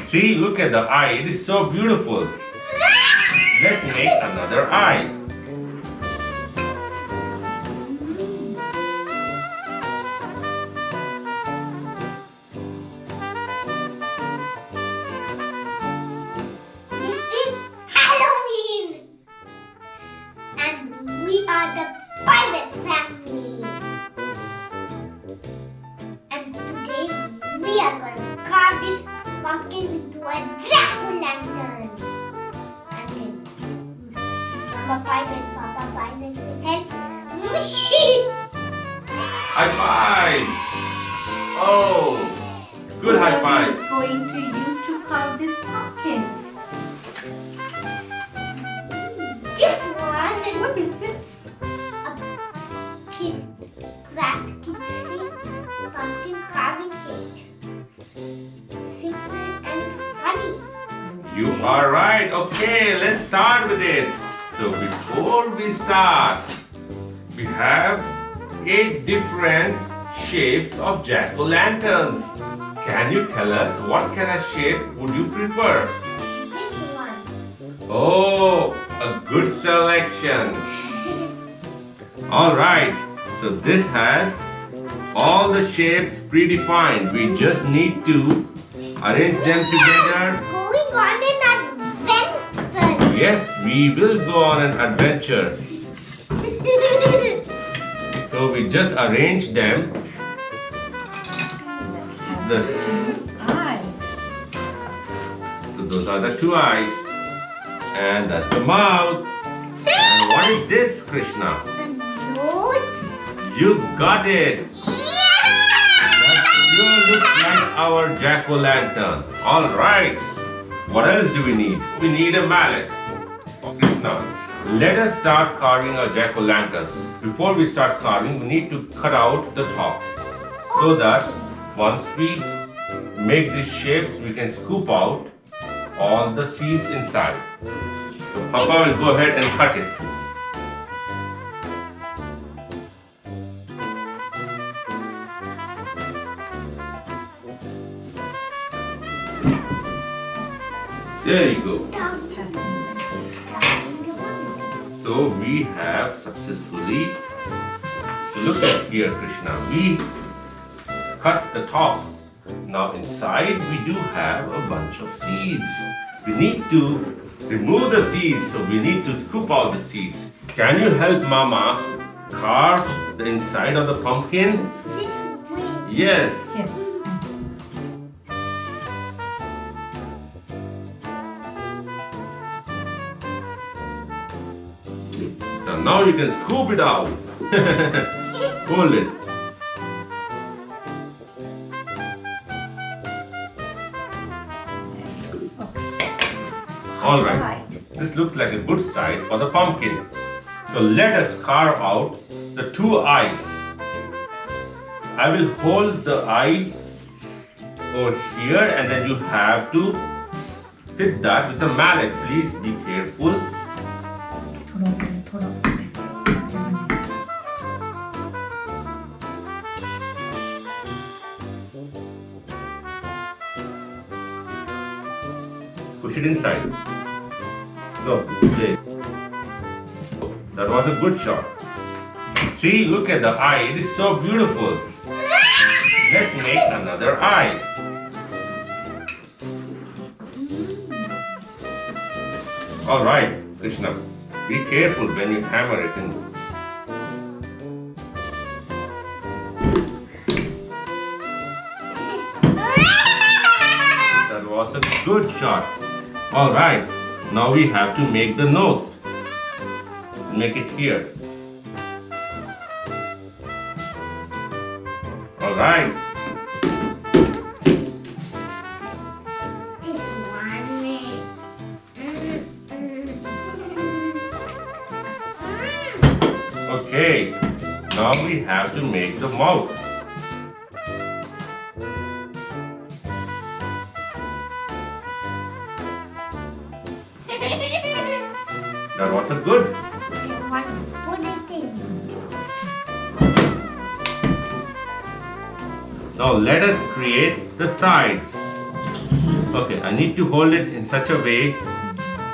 See, look at the eye. It is so beautiful. Let's make another eye. This is Halloween! And we are the pirate family. And today we are going to carve this pumpkin into a jack-o'-lantern. And then Mama Pirate, Papa Pirate will help me. High five! Oh, good high five. What are we going to use to carve this pumpkin? This one is What is this? a craft kitchen pumpkin carving kit. Simple and funny. You are right. Okay, let's start with it. So before we start, we have 8 different shapes of jack-o'-lanterns. Can you tell us what kind of shape would you prefer? This one. Oh, a good selection. All right. So this has all the shapes predefined. We just need to arrange them together. Going on an adventure. Yes, we will go on an adventure. So we just arrange them. The, Eyes. so those are the 2 eyes. And that's the mouth. And what is this, Krishna? The nose. You got it. That sure looks like our jack-o'-lantern. All right. What else do we need? We need a mallet. Okay, now, let us start carving our jack-o'-lantern. Before we start carving, we need to cut out the top so that once we make these shapes, we can scoop out all the seeds inside. So Papa will go ahead and cut it. There you go. So we have successfully, so look at here, Krishna, we cut the top. Now inside we do have a bunch of seeds. We need to remove the seeds, so we need to scoop out the seeds. Can you help Mama carve the inside of the pumpkin? This way. Yes. Yes. Now you can scoop it out. Hold it. All right. This looks like a good side for the pumpkin. So let us carve out the 2 eyes. I will hold the eye over here and then you have to hit that with a mallet. Please be careful. 돌아. Push it inside. No, there. That was a good shot. See, look at the eye. It is so beautiful. Let's make another eye. All right, Krishna. Be careful when you hammer it in. That was a good shot. All right, now we have to make the nose. Make it here. All right. This one is. Okay, now we have to make the mouth. That was a good. Put it in. Now let us create the sides. Okay, I need to hold it in such a way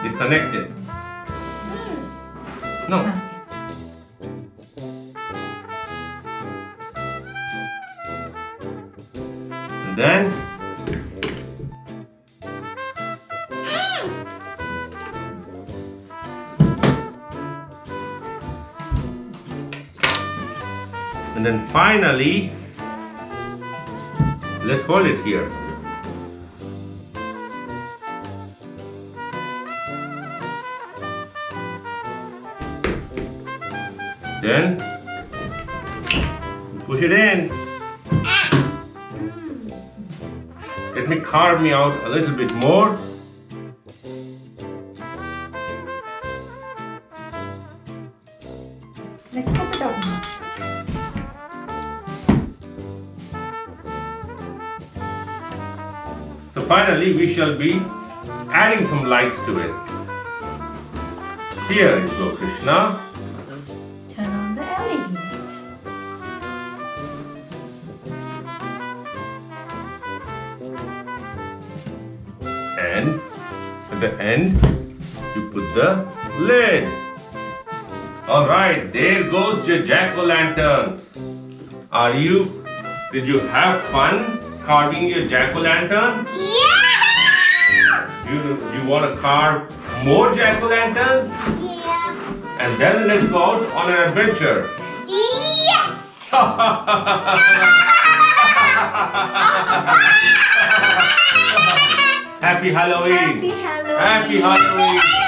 they connect it. No. Okay. And then finally let's hold it here. Then push it in. Let me carve me out a little bit more. Let's pop it up now. So finally we shall be adding some lights to it. Here you go, Krishna. Turn on the LED. And at the end you put the lid. Alright, there goes your jack-o'-lantern. Did you have fun carving your jack-o'-lantern? Yeah! You want to carve more jack-o'-lanterns? Yeah. And then let's go out on an adventure. Yes! Happy Halloween! Happy Halloween! Happy Halloween!